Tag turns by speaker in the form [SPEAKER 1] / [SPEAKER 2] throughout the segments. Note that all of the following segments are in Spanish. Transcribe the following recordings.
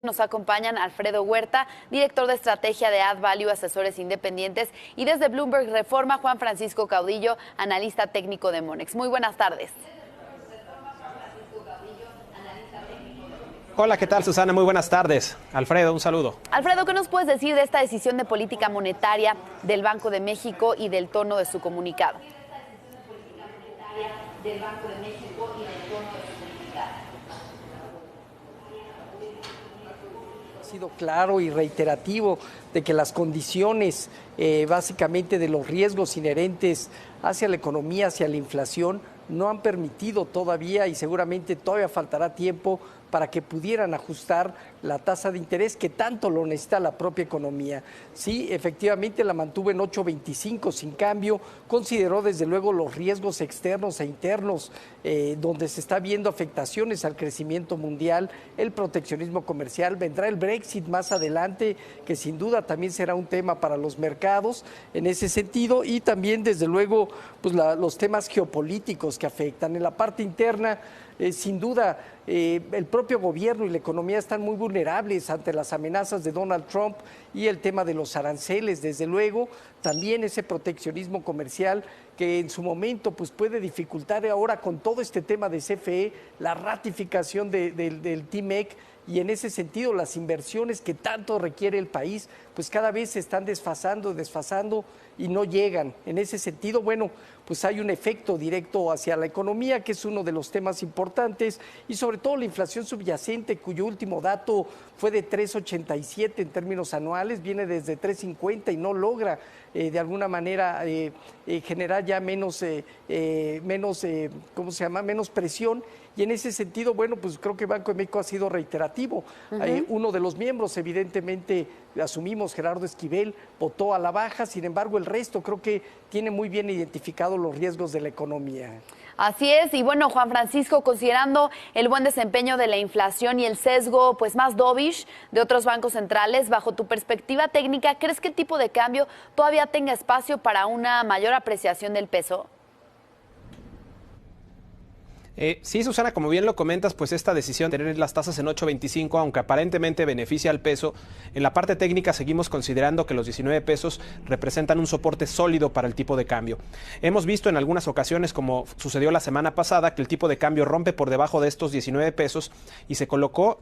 [SPEAKER 1] Nos acompañan Alfredo Huerta, director de estrategia de Add Value Asesores Independientes, y desde Bloomberg Reforma, Juan Francisco Caudillo, analista técnico de Monex. Muy buenas tardes.
[SPEAKER 2] Hola, ¿qué tal, Susana? Muy buenas tardes. Alfredo, un saludo.
[SPEAKER 1] Alfredo, ¿qué nos puedes decir de esta decisión de política monetaria del Banco de México y del tono de su comunicado?
[SPEAKER 3] Ha sido claro y reiterativo de que las condiciones básicamente de los riesgos inherentes hacia la economía, hacia la inflación, no han permitido todavía, y seguramente todavía faltará tiempo para que pudieran ajustar la tasa de interés que tanto lo necesita la propia economía. Sí, efectivamente la mantuvo en 8.25 sin cambio, consideró desde luego los riesgos externos e internos, donde se está viendo afectaciones al crecimiento mundial, el proteccionismo comercial, vendrá el Brexit más adelante, que sin duda también será un tema para los mercados en ese sentido, y también desde luego pues los temas geopolíticos que afectan. En la parte interna, sin duda, el propio gobierno y la economía están muy vulnerables ante las amenazas de Donald Trump y el tema de los aranceles, desde luego, también ese proteccionismo comercial que en su momento pues puede dificultar ahora con todo este tema de CFE, la ratificación del TMEC, y en ese sentido las inversiones que tanto requiere el país pues cada vez se están desfasando y no llegan. En ese sentido, bueno, pues hay un efecto directo hacia la economía, que es uno de los temas importantes, y sobre todo la inflación subyacente, cuyo último dato fue de 3.87 en términos anuales, viene desde 3.50 y no logra de alguna manera generar ya menos presión. Y en ese sentido, bueno, pues creo que Banco de México ha sido reiterativo. Uno de los miembros, evidentemente, asumimos, Gerardo Esquivel, votó a la baja, sin embargo, el resto creo que tiene muy bien identificados los riesgos de la economía.
[SPEAKER 1] Así es, y bueno, Juan Francisco, considerando el buen desempeño de la inflación y el sesgo pues más dovish de otros bancos centrales, bajo tu perspectiva técnica, ¿crees que el tipo de cambio todavía tenga espacio para una mayor apreciación del peso?
[SPEAKER 2] Sí, Susana, como bien lo comentas, pues esta decisión de tener las tasas en 8.25, aunque aparentemente beneficia al peso, en la parte técnica seguimos considerando que los 19 pesos representan un soporte sólido para el tipo de cambio. Hemos visto en algunas ocasiones, como sucedió la semana pasada, que el tipo de cambio rompe por debajo de estos 19 pesos y se colocó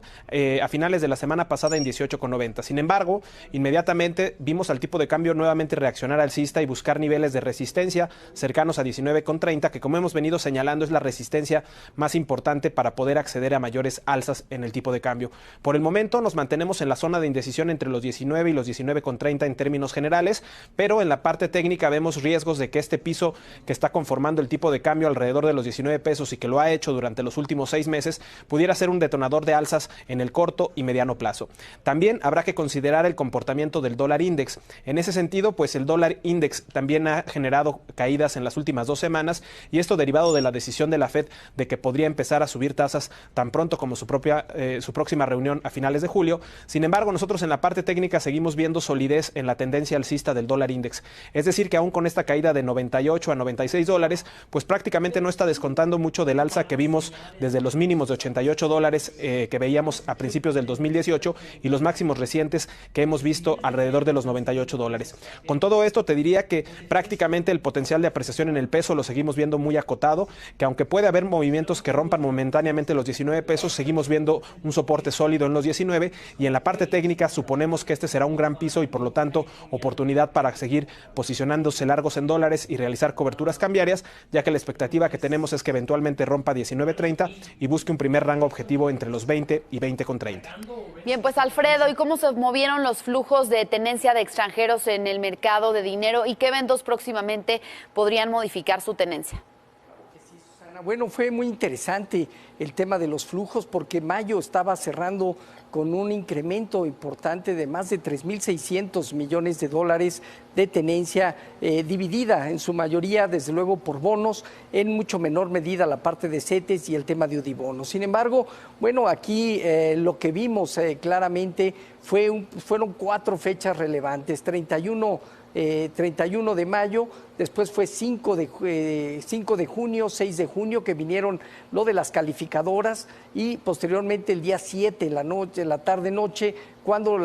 [SPEAKER 2] a finales de la semana pasada en 18.90. Sin embargo, inmediatamente vimos al tipo de cambio nuevamente reaccionar alcista y buscar niveles de resistencia cercanos a 19.30, que como hemos venido señalando es la resistencia más importante para poder acceder a mayores alzas en el tipo de cambio. Por el momento nos mantenemos en la zona de indecisión entre los 19 y los 19.30 en términos generales, pero en la parte técnica vemos riesgos de que este piso que está conformando el tipo de cambio alrededor de los 19 pesos y que lo ha hecho durante los últimos 6 meses pudiera ser un detonador de alzas en el corto y mediano plazo. También habrá que considerar el comportamiento del dólar index. En ese sentido, pues el dólar index también ha generado caídas en las últimas 2 semanas, y esto derivado de la decisión de la Fed de que podría empezar a subir tasas tan pronto como su próxima reunión a finales de julio. Sin embargo, nosotros en la parte técnica seguimos viendo solidez en la tendencia alcista del dólar index. Es decir, que aún con esta caída de 98 a 96 dólares, pues prácticamente no está descontando mucho del alza que vimos desde los mínimos de 88 dólares que veíamos a principios del 2018 y los máximos recientes que hemos visto alrededor de los 98 dólares. Con todo esto te diría que prácticamente el potencial de apreciación en el peso lo seguimos viendo muy acotado, que aunque puede haber movimientos que rompan momentáneamente los 19 pesos, seguimos viendo un soporte sólido en los 19, y en la parte técnica suponemos que este será un gran piso y por lo tanto oportunidad para seguir posicionándose largos en dólares y realizar coberturas cambiarias, ya que la expectativa que tenemos es que eventualmente rompa 19.30 y busque un primer rango objetivo entre los 20 y 20.30.
[SPEAKER 1] Bien, pues Alfredo, ¿y cómo se movieron los flujos de tenencia de extranjeros en el mercado de dinero y qué eventos próximamente podrían modificar su tenencia?
[SPEAKER 3] Bueno, fue muy interesante el tema de los flujos porque mayo estaba cerrando con un incremento importante de más de 3.600 millones de dólares de tenencia dividida en su mayoría, desde luego, por bonos, en mucho menor medida la parte de CETES y el tema de UDIBonos. Sin embargo, bueno, aquí lo que vimos claramente fueron 4 fechas relevantes, 31 31 de mayo, después fue 5 de junio, 6 de junio, que vinieron lo de las calificadoras, y posteriormente el día 7 en la tarde-noche, cuando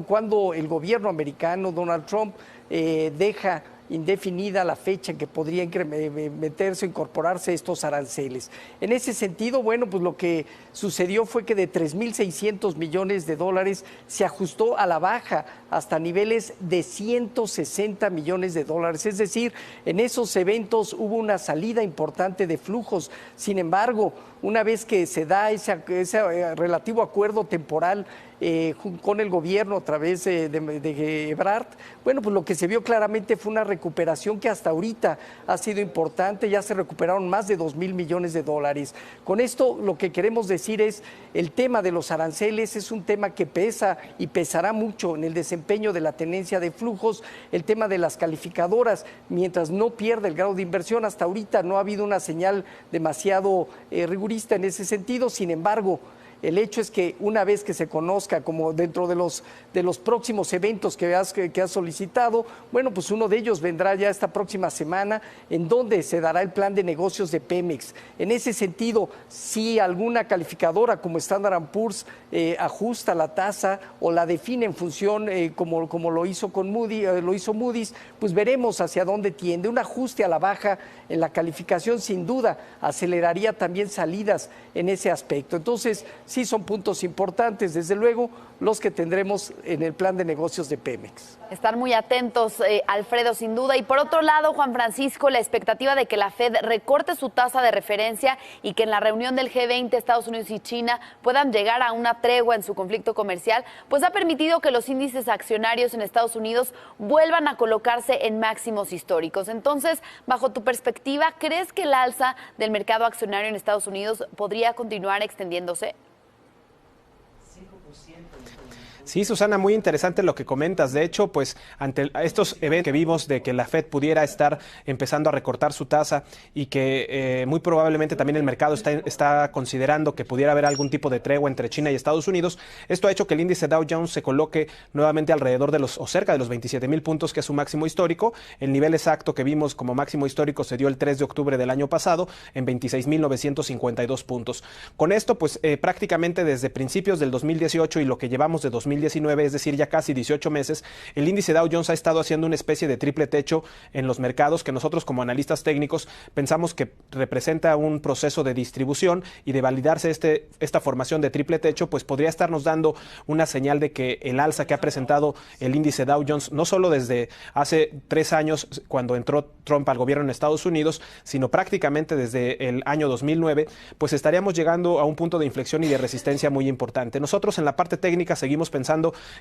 [SPEAKER 3] cuando el gobierno americano, Donald Trump, deja indefinida la fecha en que podría meterse o incorporarse estos aranceles. En ese sentido, bueno, pues lo que sucedió fue que de 3.600 millones de dólares se ajustó a la baja hasta niveles de 160 millones de dólares. Es decir, en esos eventos hubo una salida importante de flujos. Sin embargo, una vez que se da ese relativo acuerdo temporal con el gobierno a través de Ebrard, bueno, pues lo que se vio claramente fue una recuperación que hasta ahorita ha sido importante. Ya se recuperaron más de 2.000 millones de dólares. Con esto lo que queremos decir es, el tema de los aranceles es un tema que pesa y pesará mucho en el desempeño de la tenencia de flujos. El tema de las calificadoras, mientras no pierda el grado de inversión, hasta ahorita no ha habido una señal demasiado rigurista en ese sentido. Sin embargo, el hecho es que una vez que se conozca, como dentro de los próximos eventos que has solicitado, bueno, pues uno de ellos vendrá ya esta próxima semana, en donde se dará el plan de negocios de Pemex. En ese sentido, si alguna calificadora como Standard & Poor's ajusta la tasa o la define en función como lo hizo con Moody's, pues veremos hacia dónde tiende. Un ajuste a la baja en la calificación sin duda aceleraría también salidas en ese aspecto. Entonces, sí son puntos importantes, desde luego, los que tendremos en el plan de negocios de Pemex.
[SPEAKER 1] Estar muy atentos, Alfredo, sin duda. Y por otro lado, Juan Francisco, la expectativa de que la Fed recorte su tasa de referencia y que en la reunión del G20 Estados Unidos y China puedan llegar a una tregua en su conflicto comercial, pues ha permitido que los índices accionarios en Estados Unidos vuelvan a colocarse en máximos históricos. Entonces, bajo tu perspectiva, ¿crees que el alza del mercado accionario en Estados Unidos podría continuar extendiéndose?
[SPEAKER 2] Sí, Susana, muy interesante lo que comentas. De hecho, pues ante estos eventos que vimos de que la Fed pudiera estar empezando a recortar su tasa y que muy probablemente también el mercado está considerando que pudiera haber algún tipo de tregua entre China y Estados Unidos, esto ha hecho que el índice Dow Jones se coloque nuevamente alrededor de cerca de los 27,000 puntos, que es su máximo histórico. El nivel exacto que vimos como máximo histórico se dio el 3 de octubre del año pasado en 26,952 puntos. Con esto, pues prácticamente desde principios del 2018 y lo que llevamos de 2019, es decir, ya casi 18 meses, el índice Dow Jones ha estado haciendo una especie de triple techo en los mercados que nosotros como analistas técnicos pensamos que representa un proceso de distribución, y de validarse esta formación de triple techo, pues podría estarnos dando una señal de que el alza que ha presentado el índice Dow Jones, no solo desde hace 3 años cuando entró Trump al gobierno en Estados Unidos, sino prácticamente desde el año 2009, pues estaríamos llegando a un punto de inflexión y de resistencia muy importante. Nosotros en la parte técnica seguimos pensando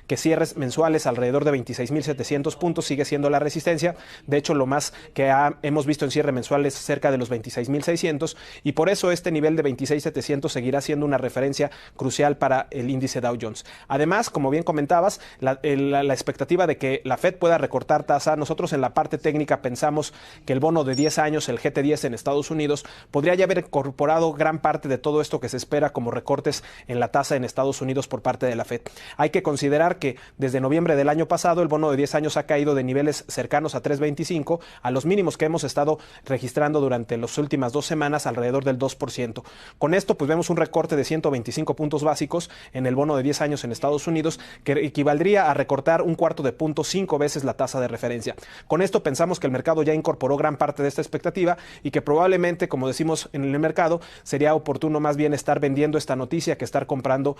[SPEAKER 2] que cierres mensuales alrededor de 26,700 puntos sigue siendo la resistencia. De hecho, lo más que hemos visto en cierre mensual es cerca de los 26,600, y por eso este nivel de 26,700 seguirá siendo una referencia crucial para el índice Dow Jones. Además, como bien comentabas, la expectativa de que la Fed pueda recortar tasa, nosotros en la parte técnica pensamos que el bono de 10 años, el GT10 en Estados Unidos, podría ya haber incorporado gran parte de todo esto que se espera como recortes en la tasa en Estados Unidos por parte de la Fed. Hay que considerar que desde noviembre del año pasado el bono de 10 años ha caído de niveles cercanos a 3.25 a los mínimos que hemos estado registrando durante las últimas 2 semanas, alrededor del 2%. Con esto, pues vemos un recorte de 125 puntos básicos en el bono de 10 años en Estados Unidos, que equivaldría a recortar un cuarto de punto 5 veces la tasa de referencia. Con esto pensamos que el mercado ya incorporó gran parte de esta expectativa y que probablemente, como decimos en el mercado, sería oportuno más bien estar vendiendo esta noticia que estar comprando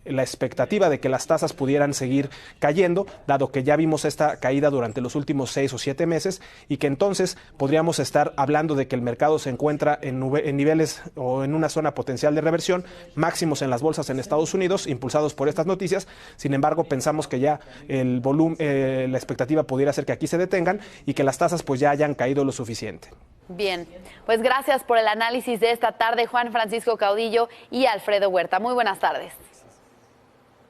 [SPEAKER 2] la expectativa de que las tasas pudieran seguir cayendo, dado que ya vimos esta caída durante los últimos 6 o 7 meses, y que entonces podríamos estar hablando de que el mercado se encuentra en niveles o en una zona potencial de reversión, máximos en las bolsas en Estados Unidos, impulsados por estas noticias. Sin embargo, pensamos que ya el volumen, la expectativa pudiera ser que aquí se detengan y que las tasas pues ya hayan caído lo suficiente.
[SPEAKER 1] Bien, pues gracias por el análisis de esta tarde, Juan Francisco Caudillo y Alfredo Huerta. Muy buenas tardes.